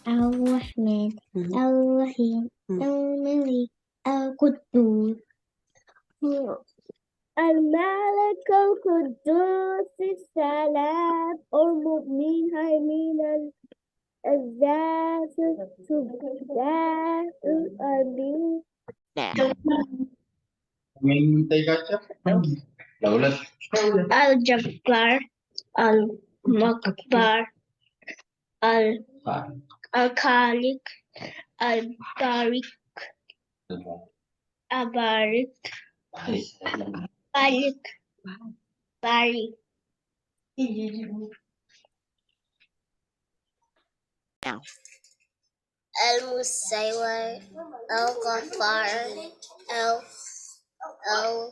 الرحمن الرحيم الملك القدوس الملك القدوس السلام المؤمن هيمن العزاز الجبار الأمين. الجبار المكبر الخالق البارك البارك بارك بارك Now, المسيور الغفار الفهاد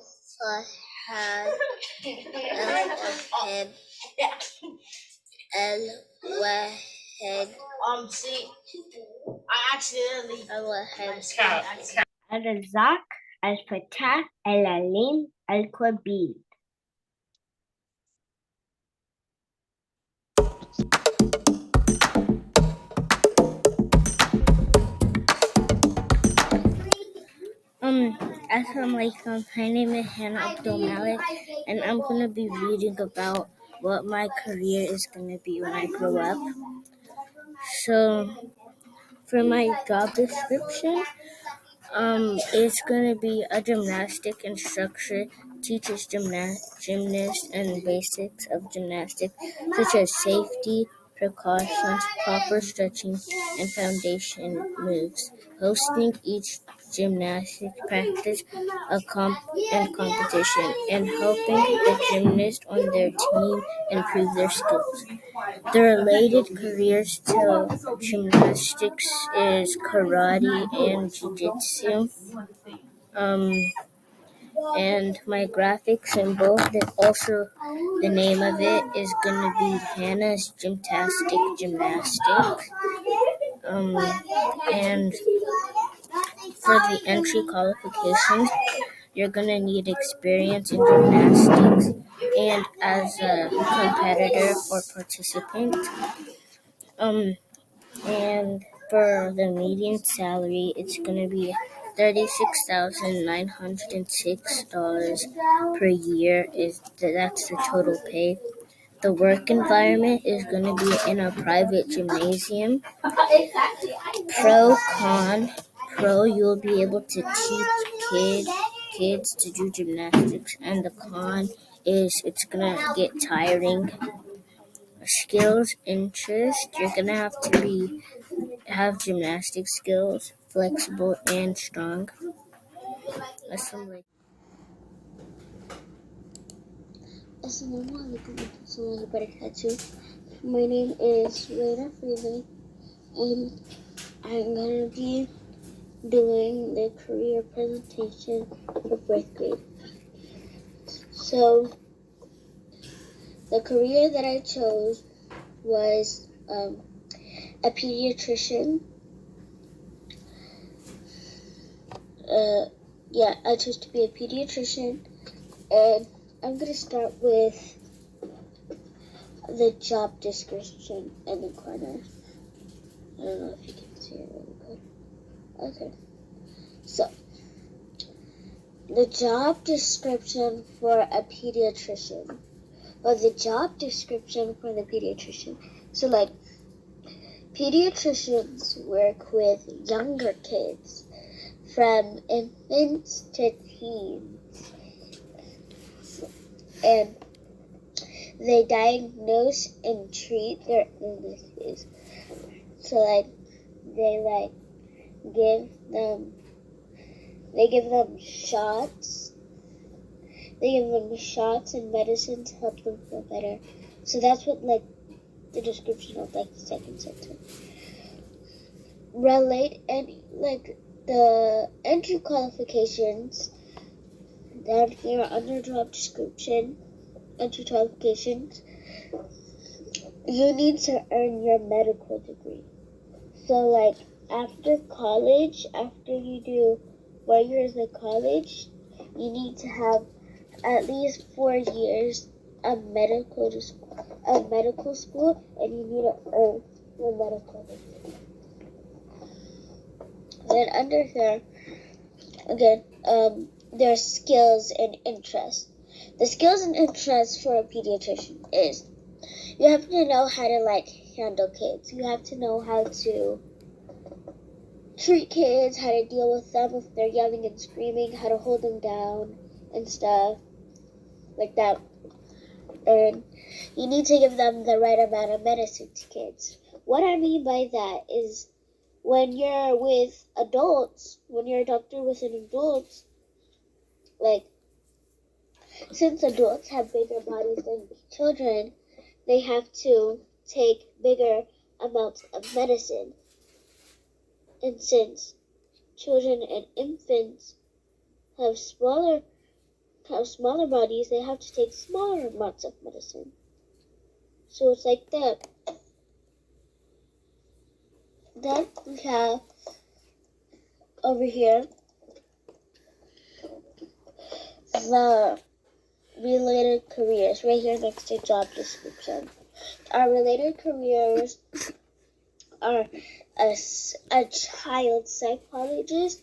الوهاب الواحد الرزاق الفتاح العليم الخبير. Assalamu alaikum. My name is Hannah Abdul Malik, and I'm going to be reading about what my career is going to be when I grow up. So, for my job description, it's going to be a gymnastic instructor, teaches gymnasts and basics of gymnastics, such as safety, precautions, proper stretching, and foundation moves, hosting each gymnastic practice and competition, and helping the gymnasts on their team improve their skills. The related careers to gymnastics is karate and jiu-jitsu. And my graphic symbol, also the name of it, is going to be Hannah's Gymnastics. And for the entry qualifications, you're going to need experience in gymnastics and as a competitor or participant. And for the median salary, it's going to be $36,906 per year. That's the total pay. The work environment is going to be in a private gymnasium. Pro, you'll be able to teach kids to do gymnastics, and the con is it's going to get tiring. Skills, interest, you're going to have gymnastic skills, flexible and strong. Assalamu alaikum warahmatullahi wabarakatuh. My name is Rada Freeman, and I'm going to be doing the career presentation for 4th grade. So, the career that I chose was a pediatrician. I chose to be a pediatrician, and I'm going to start with the job description in the corner. I don't know if you can see it really good. Okay. So, the job description for a pediatrician, or the job description for the pediatrician. So, like, pediatricians work with younger kids from infants to teens, and they diagnose and treat their illnesses. So, like, they give them shots. They give them shots and medicine to help them feel better. So that's what, like, the description of, like, the second sentence. The entry qualifications down here under job description, entry qualifications, you need to earn your medical degree. So, like, after college, after you do 4 years of college, you need to have at least 4 years of medical school, and you need to earn your medical degree. Then under here, again, there's skills and interests. The skills and interests for a pediatrician is you have to know how to handle kids. You have to know how to treat kids, how to deal with them if they're yelling and screaming, how to hold them down and stuff like that. And you need to give them the right amount of medicine to kids. What I mean by that is when you're with adults, when you're a doctor with an adult, like since adults have bigger bodies than children, they have to take bigger amounts of medicine. And since children and infants have smaller bodies, they have to take smaller amounts of medicine. So it's like that. Then we have over here the related careers right here next to job description. Our related careers are a child psychologist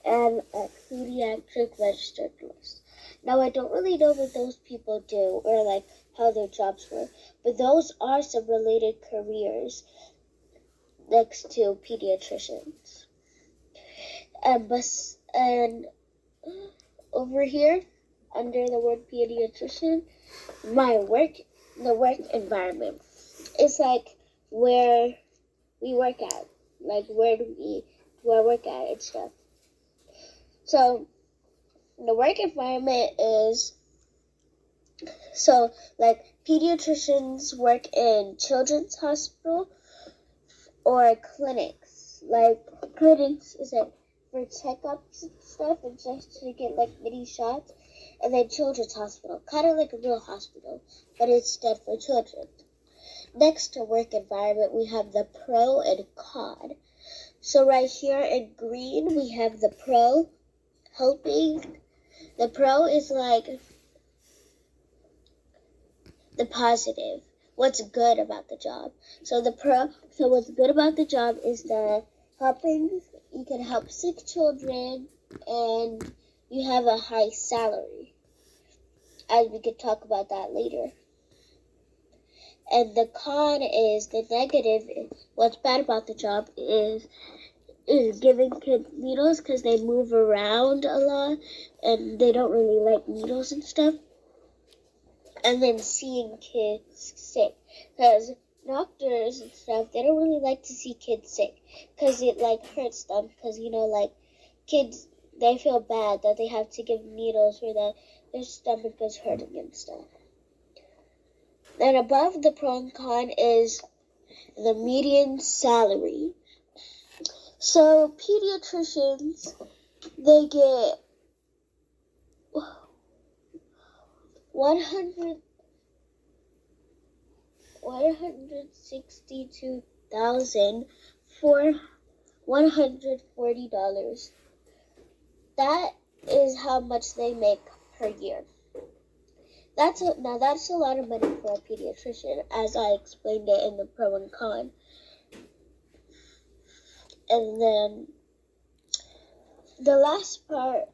and a pediatric registered nurse. Now, I don't really know what those people do or how their jobs work, but those are some related careers next to pediatricians. And over here, under the word pediatrician, the work environment. It's where we work at, where do I work at and stuff. So the work environment is pediatricians work in children's hospital or clinics. Clinics is for checkups and stuff and just to get mini shots, and then children's hospital, kind of like a real hospital, but instead for children. Next to work environment, we have the pro and con. So right here in green, we have the pro, helping. The pro is the positive, what's good about the job. So what's good about the job is the helping. You can help sick children, and you have a high salary, as we could talk about that later. And the con is the negative. What's bad about the job is giving kids needles because they move around a lot and they don't really like needles and stuff. And then seeing kids sick, because doctors and stuff, they don't really like to see kids sick because it hurts them, because kids, they feel bad that they have to give needles or that their stomach is hurting and stuff. Then above the pro and con is the median salary. So pediatricians, they get 162,440. That is how much they make per year. That's a lot of money for a pediatrician, as I explained it in the pro and con. And then the last part,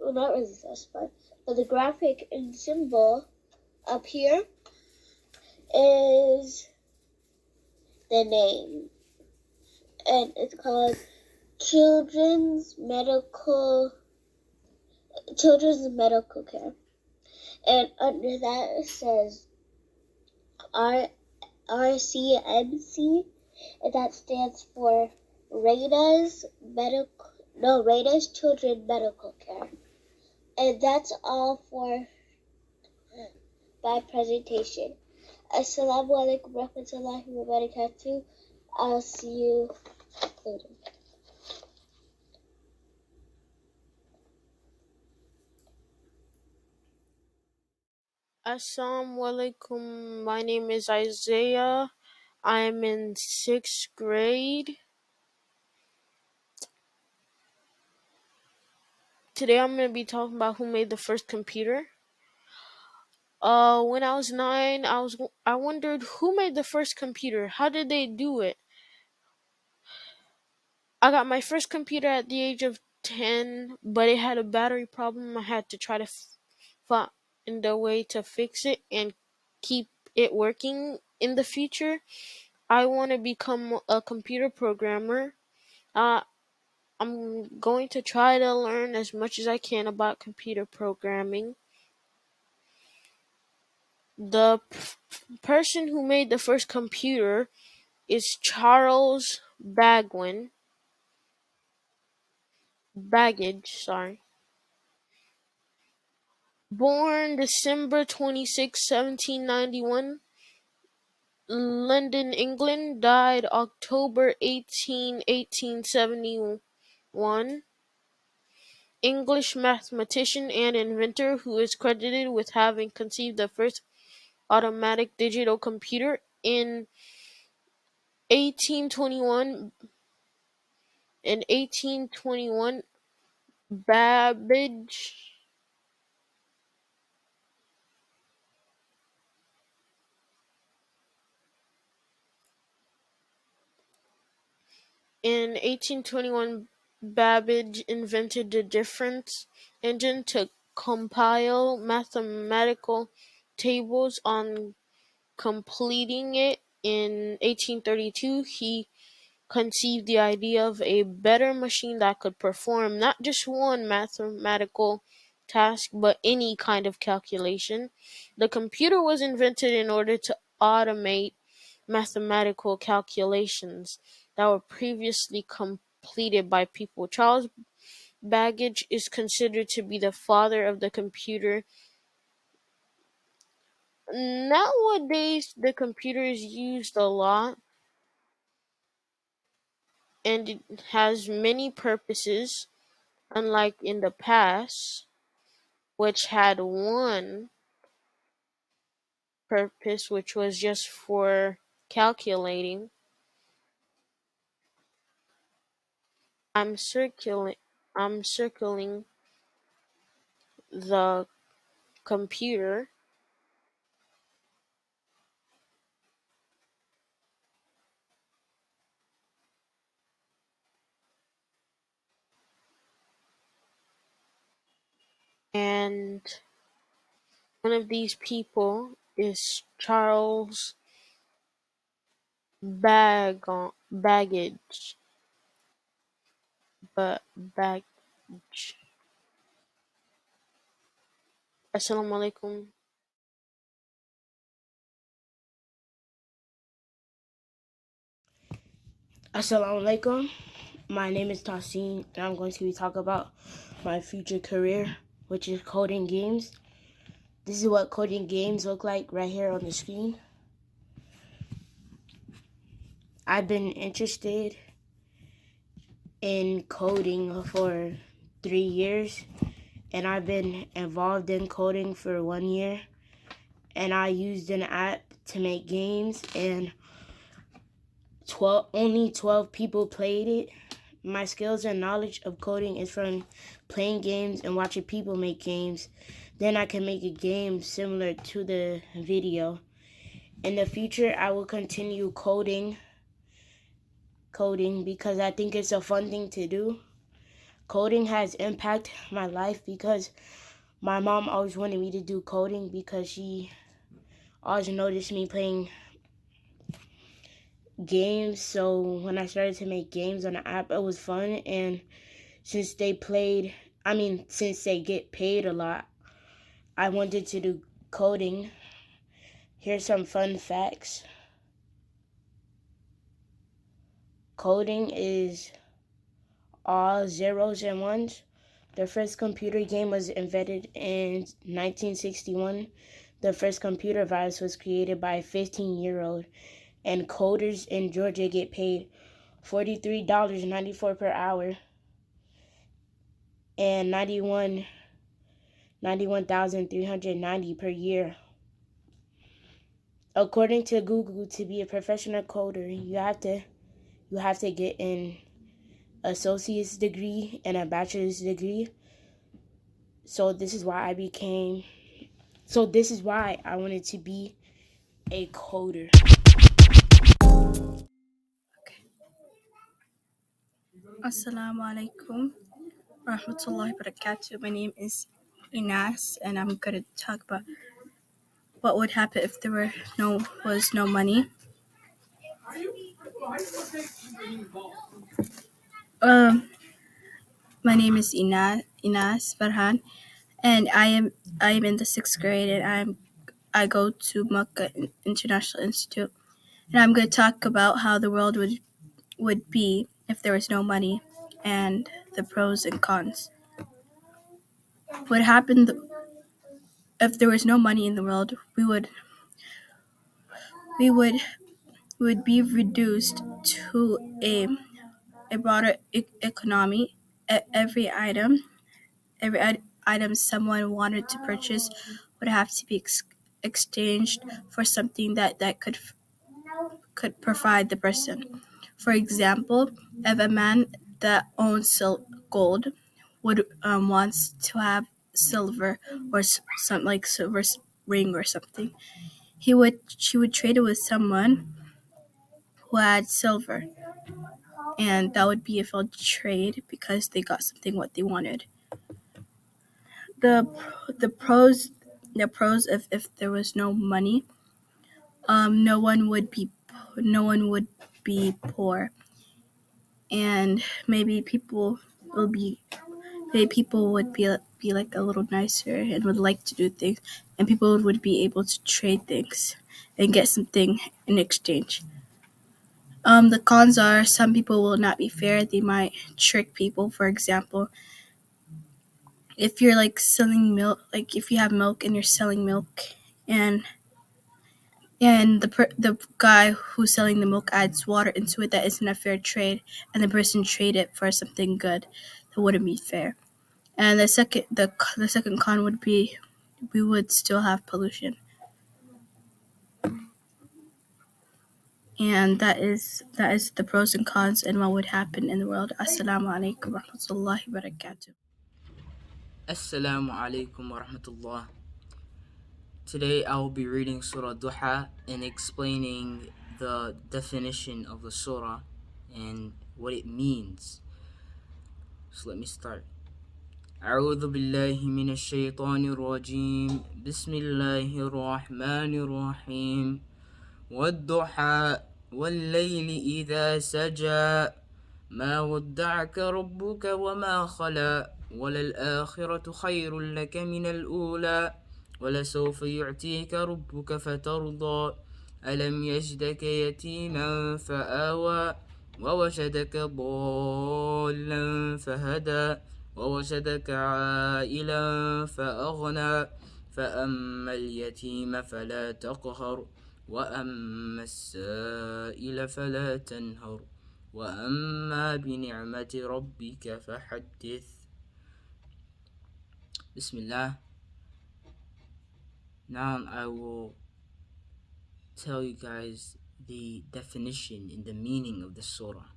well, not really the last part, but the graphic and symbol up here is the name. And it's called Children's Medical Care. And under that it says RCMC, and that stands for Rada's Children Medical Care. And that's all for my presentation. Assalamu alaikum warahmatullahi wabarakatuh. I'll see you later. Assalamu alaikum. My name is Isaiah. I'm in 6th grade. Today I'm going to be talking about who made the first computer. When I was 9, I wondered who made the first computer. How did they do it? I got my first computer at the age of 10, but it had a battery problem. I had to try to find a way to fix it and keep it working in the future. I want to become a computer programmer. Uh, I'm going to try to learn as much as I can about computer programming. The person who made the first computer is Charles Baggage, sorry. Born December 26, 1791, London, England. Died October 18, 1871. English mathematician and inventor who is credited with having conceived the first automatic digital computer in 1821. In 1821, Babbage In 1821, Babbage invented the difference engine to compile mathematical tables. On completing it in 1832, he conceived the idea of a better machine that could perform not just one mathematical task, but any kind of calculation. The computer was invented in order to automate mathematical calculations that were previously completed by people. Charles Babbage is considered to be the father of the computer. Nowadays, the computer is used a lot and it has many purposes, unlike in the past, which had one purpose, which was just for calculating. I'm circling I'm circling the computer, and one of these people is Charles Baggage. Baggage. Assalamu alaikum. Assalamu alaikum. My name is Tasin, and I'm going to be talking about my future career, which is coding games. This is what coding games look like right here on the screen. I've been interested in coding for 3 years, and I've been involved in coding for 1 year, and I used an app to make games, and only 12 people played it. My skills and knowledge of coding is from playing games and watching people make games. Then I can make a game similar to the video. In the future, I will continue coding because I think it's a fun thing to do. Coding has impacted my life because my mom always wanted me to do coding because she always noticed me playing games. So when I started to make games on the app, it was fun. And since they get paid a lot, I wanted to do coding. Here's some fun facts. Coding is all zeros and ones. The first computer game was invented in 1961. The first computer virus was created by a 15-year-old. And coders in Georgia get paid $43.94 per hour and $91,390 per year. According to Google, to be a professional coder, you have to get an associate's degree and a bachelor's degree. So this is why I wanted to be a coder. Assalamu alaikum rahmatullahi barakatuh. My name is Inas, and I'm going to talk about what would happen if there was no money. Um, my name is Inas Farhan, and I am in the sixth grade, and I go to Makkah International Institute, and I'm going to talk about how the world would be if there was no money, and the pros and cons. What happened if there was no money in the world? We would be reduced to a broader economy. Every item someone wanted to purchase would have to be exchanged for something that could provide the person. For example, if a man that owns gold would wants to have silver or something like silver ring or something, she would trade it with someone who had silver, and that would be a failed trade because they got something what they wanted. The the pros the pros if there was no money, no one would be poor, and will be maybe people would be like a little nicer and would like to do things, and people would be able to trade things and get something in exchange. The cons are some people will not be fair. They might trick people. For example, if you're like selling milk, like if you have milk and you're selling milk, and the guy who's selling the milk adds water into it, that isn't a fair trade, and the person trade it for something good, that wouldn't be fair. And the second con would be we would still have pollution, and that is the pros and cons and what would happen in the world. Assalamu alaikum warahmatullahi wabarakatuh. Assalamu alaikum wa rahmatullah. Today I will be reading Surah Duha and explaining the definition of the surah and what it means. So let me start. أعوذ بالله من الشيطان الرجيم بسم الله الرحمن الرحيم والضحى والليل إذا سجى ما ودعك ربك وما خلا وللآخرة خير لك من الأولى ولسوف يعطيك ربك فترضى ألم يجدك يتيما فآوى ووجدك ضالا فهدى ووجدك عائلا فأغنى فأما اليتيم فلا تقهر وأما السائل فلا تنهر وأما بنعمة ربك فحدث. Bismillah. Now I will tell you guys the definition and the meaning of the surah.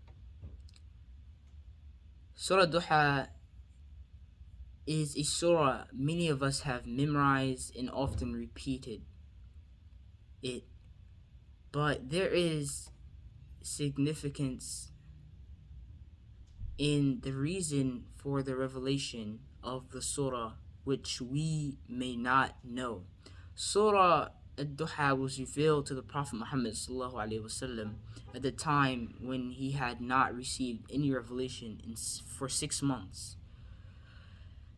Surah Duha is a surah many of us have memorized and often repeated it, but there is significance in the reason for the revelation of the surah which we may not know. Surah Ad-Duha was revealed to the Prophet Muhammad ﷺ at the time when he had not received any revelation for 6 months.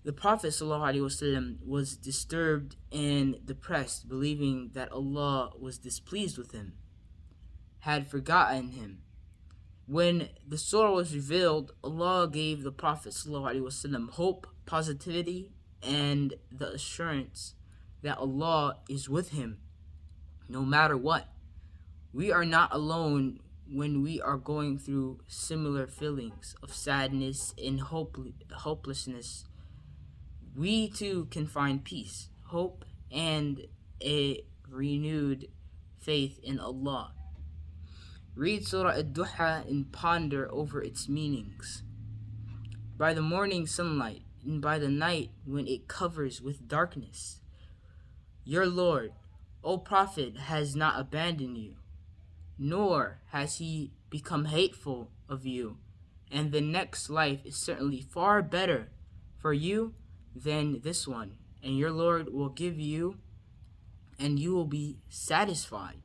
The Prophet ﷺ was disturbed and depressed, believing that Allah was displeased with him, had forgotten him. When the surah was revealed, Allah gave the Prophet ﷺ hope, positivity, and the assurance that Allah is with him no matter what. We are not alone when we are going through similar feelings of sadness and hopelessness. We too can find peace, hope, and a renewed faith in Allah. Read Surah Ad-Duha and ponder over its meanings. By the morning sunlight and by the night when it covers with darkness, your Lord, O Prophet, has not abandoned you, nor has he become hateful of you, and the next life is certainly far better for you than this one, and your Lord will give you, and you will be satisfied.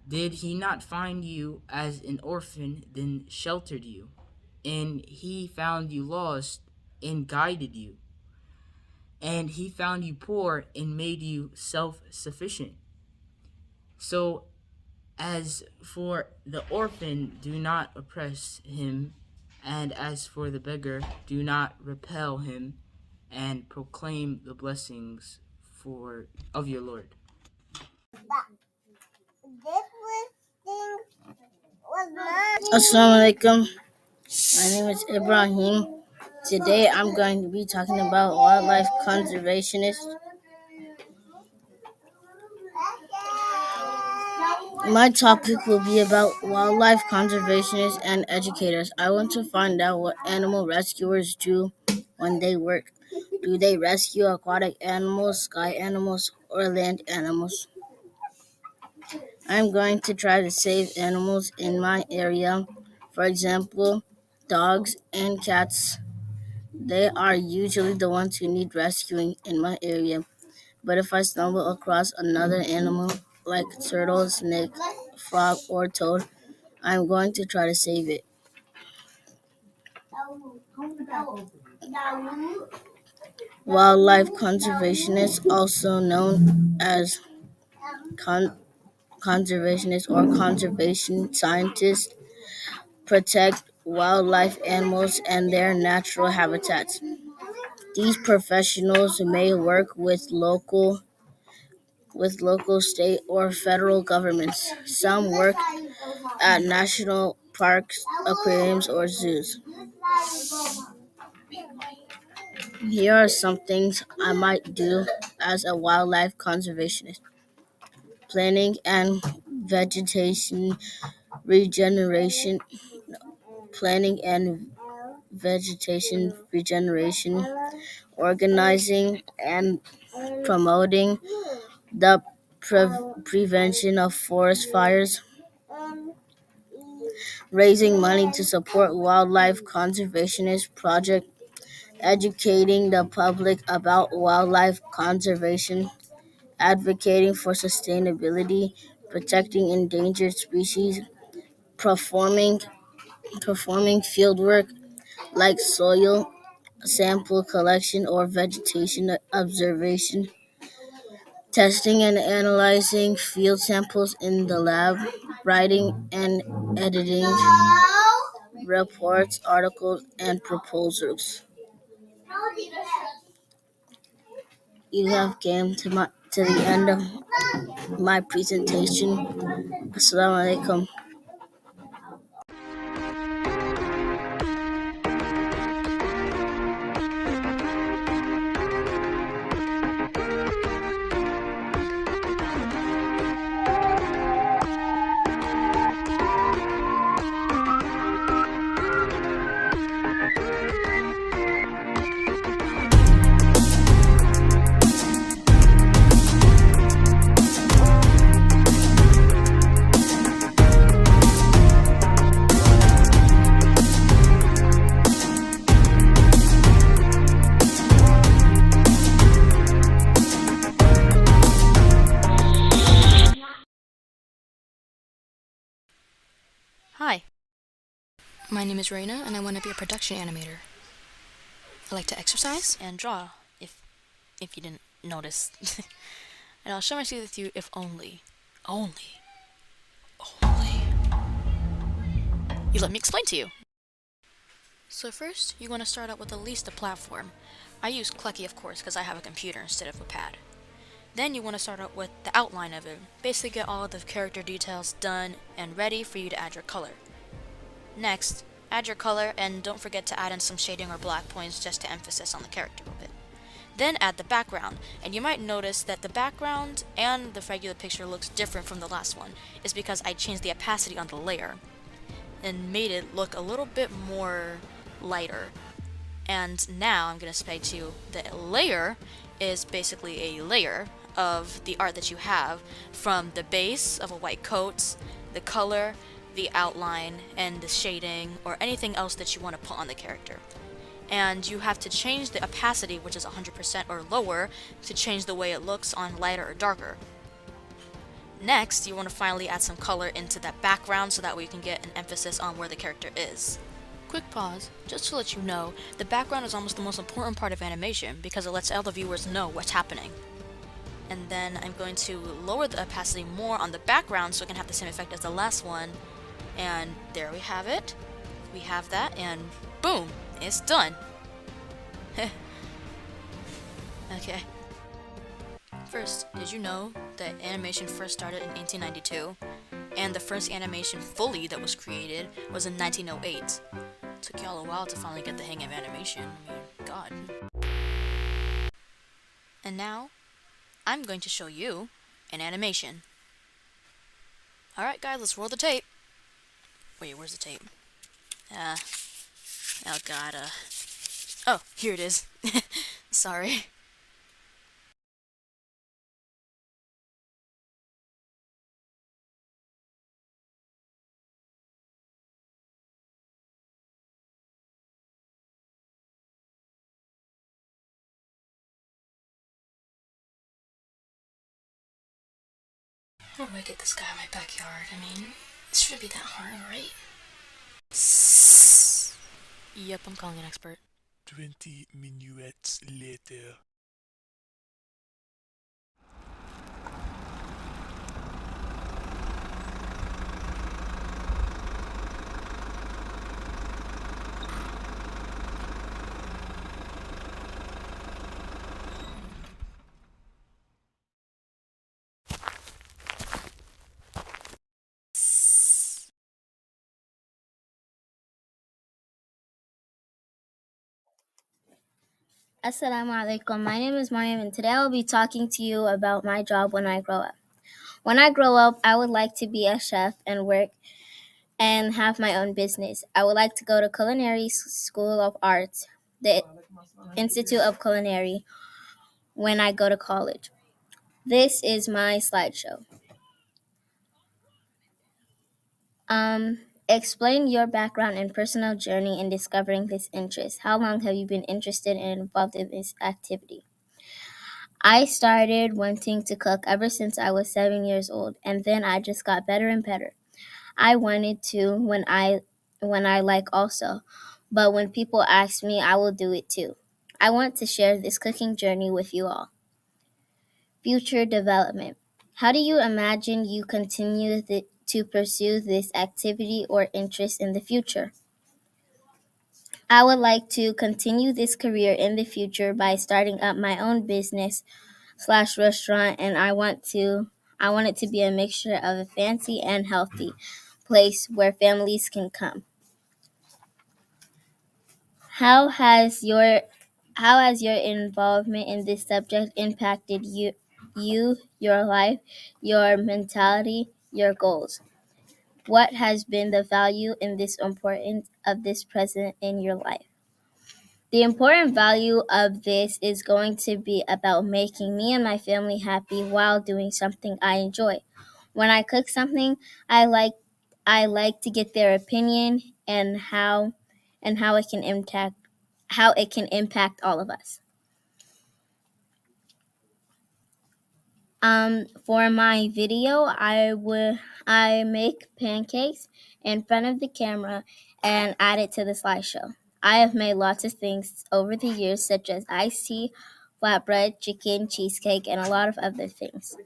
Did he not find you as an orphan, then sheltered you? And he found you lost and guided you. And he found you poor and made you self sufficient. So, as for the orphan, do not oppress him. And as for the beggar, do not repel him, and proclaim the blessings of your Lord. Assalamu alaikum. My name is Ibrahim. Today I'm going to be talking about wildlife conservationists. My topic will be about wildlife conservationists and educators. I want to find out what animal rescuers do when they work. Do they rescue aquatic animals, sky animals, or land animals? I'm going to try to save animals in my area. For example, dogs and cats. They are usually the ones who need rescuing in my area. But if I stumble across another animal, like turtle, snake, frog, or toad, I'm going to try to save it. Wildlife conservationists, also known as conservationists or conservation scientists, protect wildlife animals and their natural habitats. These professionals may work with local, state, or federal governments. Some work at national parks, aquariums, or zoos. Here are some things I might do as a wildlife conservationist. Planning and vegetation regeneration, planning and vegetation regeneration, organizing and promoting the prevention of forest fires, raising money to support wildlife conservationist projects, educating the public about wildlife conservation, advocating for sustainability, protecting endangered species, performing fieldwork like soil sample collection or vegetation observation, testing and analyzing field samples in the lab, writing and editing reports, articles, and proposals. You have came to the end of my presentation. Assalamu alaikum. Hi, my name is Raina and I want to be a production animator. I like to exercise and draw, if you didn't notice. And I'll share my skills with you if only you let me explain to you. So first, you want to start out with at least a platform. I use Clucky, of course, because I have a computer instead of a pad. Then you want to start out with the outline of it. Basically get all of the character details done and ready for you to add your color. Next, add your color and don't forget to add in some shading or black points just to emphasis on the character a bit. Then add the background, and you might notice that the background and the regular picture looks different from the last one. It's because I changed the opacity on the layer and made it look a little bit more lighter. And now I'm going to say to you the layer is basically a layer of the art that you have, from the base of a white coat, the color, the outline and the shading or anything else that you want to put on the character. And you have to change the opacity, which is 100% or lower, to change the way it looks on lighter or darker. Next, you want to finally add some color into that background so that way you can get an emphasis on where the character is. Quick pause, just to let you know, the background is almost the most important part of animation because it lets all the viewers know what's happening. And then I'm going to lower the opacity more on the background so it can have the same effect as the last one. And there we have it. We have that, and boom, it's done. Okay. First, did you know that animation first started in 1892? And the first animation fully that was created was in 1908. Took y'all a while to finally get the hang of animation. I mean, God. And now, I'm going to show you an animation. Alright guys, let's roll the tape. Wait, where's the tape? Oh god, oh, here it is. Sorry. How do I get this guy in my backyard? I mean, it shouldn't be that hard, right? Yep, I'm calling an expert. 20 minutes later. Assalamu alaikum. My name is Mariam, and today I will be talking to you about my job when I grow up. When I grow up, I would like to be a chef and work and have my own business. I would like to go to Culinary School of Arts, the Institute of Culinary, when I go to college. This is my slideshow. Explain your background and personal journey in discovering this interest. How long have you been interested and involved in this activity? I started wanting to cook ever since I was 7 years old, and then I just got better and better. I wanted to when I like also, but when people ask me, I will do it too. I want to share this cooking journey with you all. Future development. How do you imagine you continue to pursue this activity or interest in the future? I would like to continue this career in the future by starting up my own business/restaurant, and I want it to be a mixture of a fancy and healthy place where families can come. How has your involvement in this subject impacted you, your life, your mentality, your goals? What has been the value in this importance of this present in your life? The important value of this is going to be about making me and my family happy while doing something I enjoy. When I cook something I like to get their opinion and how it can impact all of us. For my video, I make pancakes in front of the camera and add it to the slideshow. I have made lots of things over the years, such as iced tea, flatbread, chicken, cheesecake, and a lot of other things.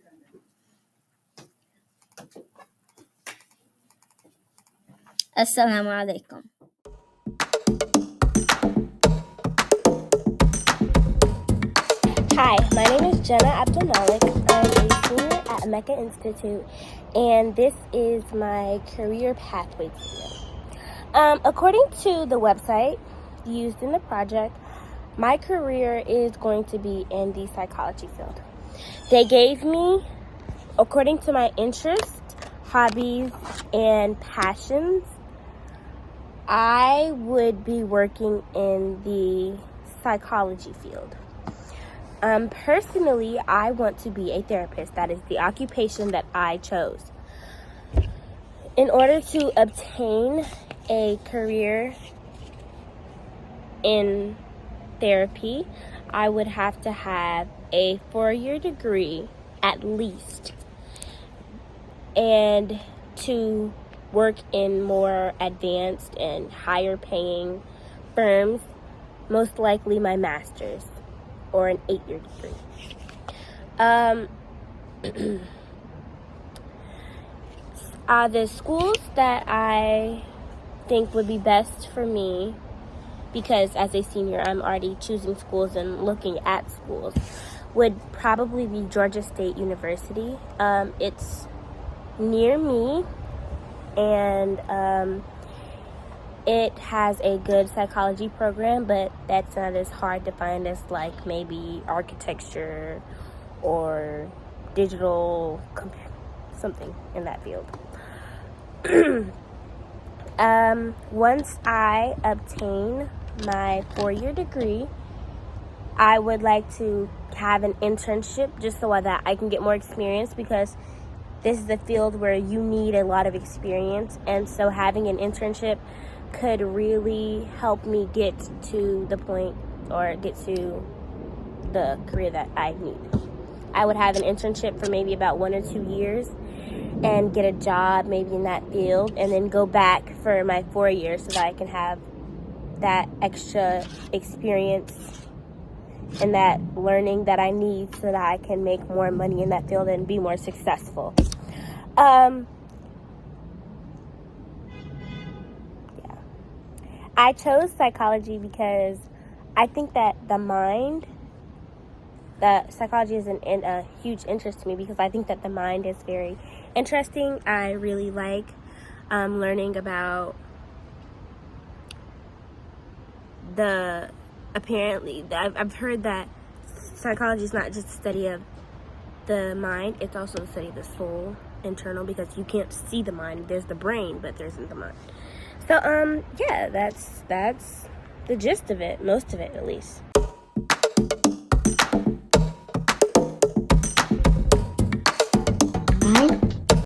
Assalamu alaikum. Hi, my name is Jenna Abdulmalik. I'm a senior at Makkah Institute, and this is my career pathway video. According to the website used in the project, my career is going to be in the psychology field. They gave me, according to my interests, hobbies, and passions, I would be working in the psychology field. Personally, I want to be a therapist. That is the occupation that I chose. In order to obtain a career in therapy, I would have to have a 4-year degree at least, and to work in more advanced and higher paying firms, most likely my master's or an 8-year degree. The schools that I think would be best for me, because as a senior I'm already choosing schools and looking at schools, would probably be Georgia State University. It's near me, and it has a good psychology program, but that's not as hard to find as like maybe architecture or digital something in that field. Once I obtain my 4-year degree, I would like to have an internship just so that I can get more experience, because this is a field where you need a lot of experience, and so having an internship could really help me get to the point or get to the career that I need. I would have an internship for maybe about 1 or 2 years and get a job maybe in that field, and then go back for my 4 years so that I can have that extra experience and that learning that I need so that I can make more money in that field and be more successful. I chose psychology because I think that psychology is a huge interest to me, because I think that the mind is very interesting. I really like learning about I've heard that psychology is not just a study of the mind, it's also the study of the soul, internal, because you can't see the mind. There's the brain, but there isn't the mind. So, yeah, that's the gist of it, most of it at least.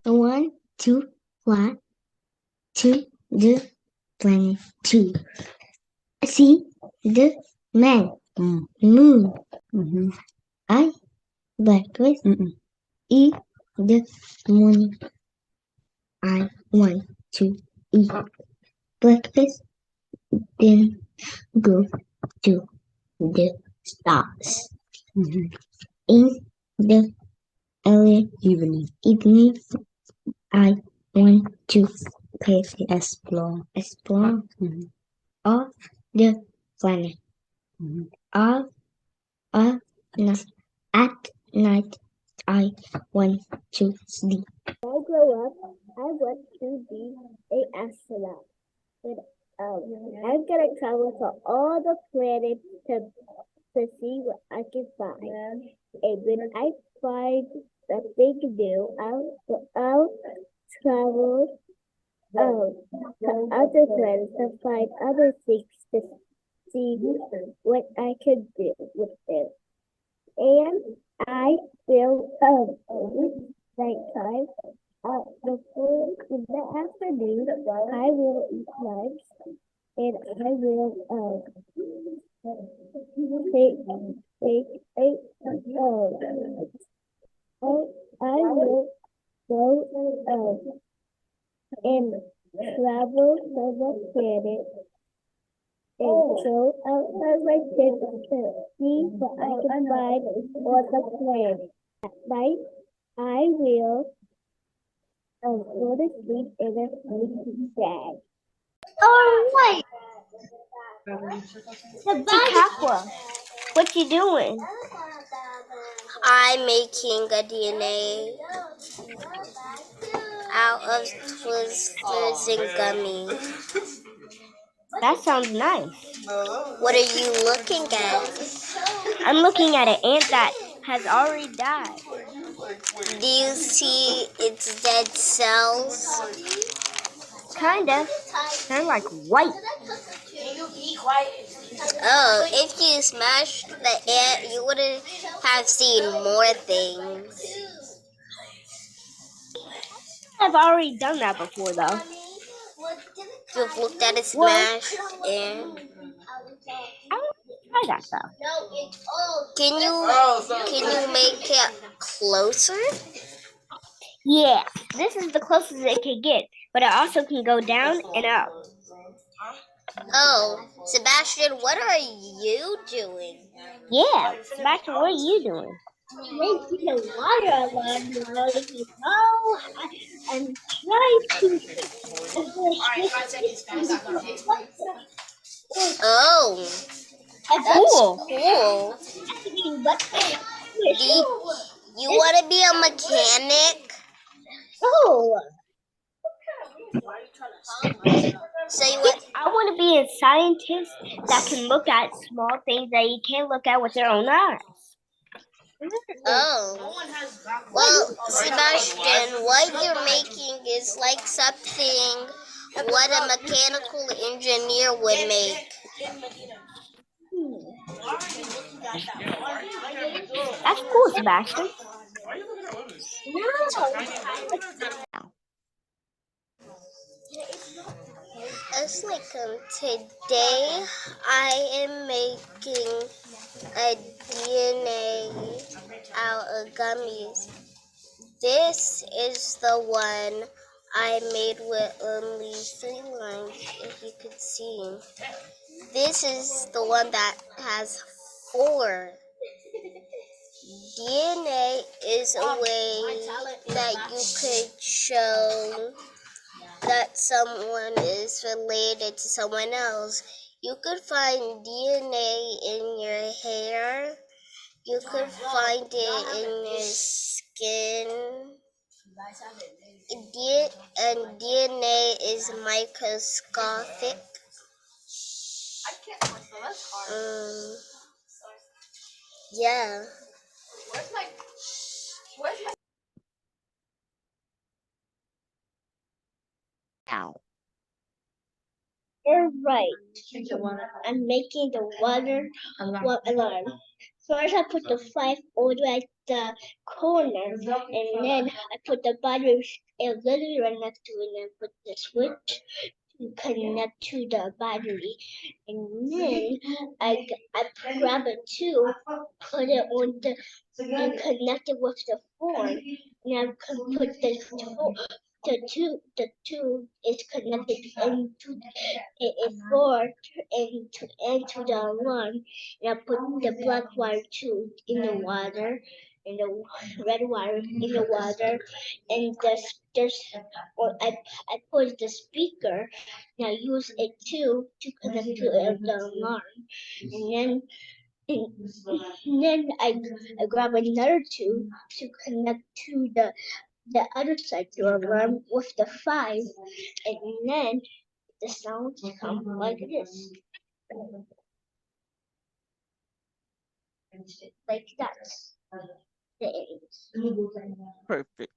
I want to fly to the planet to see the man, moon. I breakfast eat the morning. I want to eat breakfast, then go to the stars. In the early evening, I want to explore all the planet. At night, I want to sleep. When I grow up, I want to be an astronaut. I'm gonna travel to all the planets to see what I can find. And when I find something new, I'll travel to other planets to find other things to see what I can do with them. And I will nighttime. Before in the afternoon, I will eat lunch, and I will take I will go and travel to the planet and go outside my tent to see what I can find on the planet. At night, I will go to sleep in a sleeping bag. Alright, Chicago, what you doing? I'm making a DNA out of Twizzlers and gummies. That sounds nice. What are you looking at? I'm looking at an ant that has already died. Do you see its dead cells? Kinda. They're like white. Oh, if you smashed the ant, you would have seen more things. I've already done that before, though. You've looked at it smashed and I want to try that, though. can you make it closer? Yeah, this is the closest it can get, but it also can go down and up. Oh, Sebastian, what are you doing? Yeah, Sebastian, what are you doing? Making the water alarm noise, I'm trying to Oh, that's Cool. cool. Do you want to be a mechanic? Oh, Say what? I want to be a scientist that can look at small things that you can't look at with your own eyes. Oh. Well, Sebastian, what you're making is like something what a mechanical engineer would make. That's cool, Sebastian. It's like today I am making a DNA out of gummies. This is the one I made with only 3 lines, if you could see. This is the one that has 4. DNA is a way that you could show that someone is related to someone else. You could find DNA in your hair. You could find it in your skin. And DNA is microscopic. Yeah. you're right. I'm making the water alarm. First, I put the 5 all the way at the corner, and then I put the battery a little right next to it, and put the switch to connect to the battery. And then I grab it too, put it on and connect it with the phone. And I can put the two is connected into it forward into the alarm. And I put the black wire too in the water, and the red wire in the water, and I put the speaker, and I use it too to connect to the alarm, and then I grab another tube to connect to the other side to alarm with the 5, and then the sounds come like this. Like that's the end. Perfect.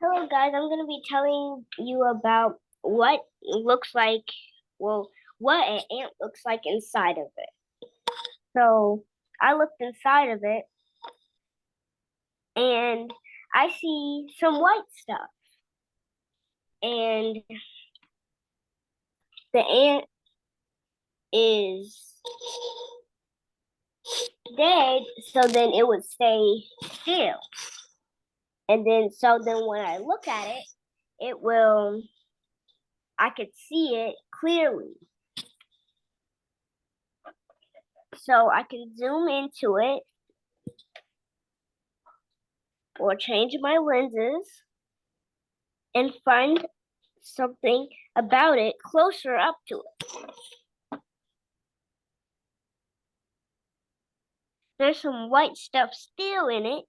Hello, guys. I'm going to be telling you about what it looks like, well, what an ant looks like inside of it. So I looked inside of it, and I see some white stuff. And the ant is dead, so then it would stay still. And then, when I look at it, I could see it clearly. So I can zoom into it or change my lenses and find something about it closer up to it. There's some white stuff still in it.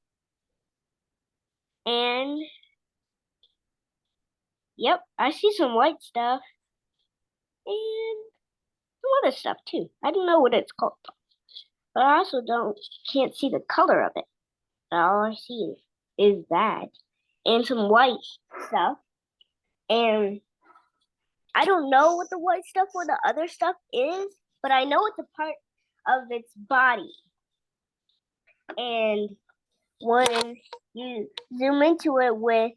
And yep, I see some white stuff and some other stuff too. I don't know what it's called, but I also can't see the color of it. All I see is that and some white stuff. And I don't know what the white stuff or the other stuff is, but I know it's a part of its body. And when you zoom into it with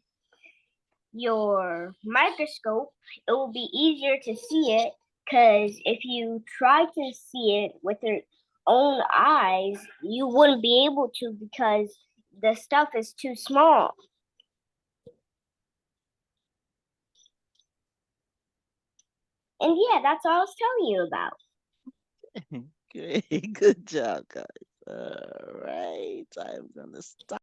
your microscope, it will be easier to see it, because if you try to see it with your own eyes, you wouldn't be able to, because the stuff is too small. And yeah, that's all I was telling you about. Great, good job, guys. All right, I'm gonna stop.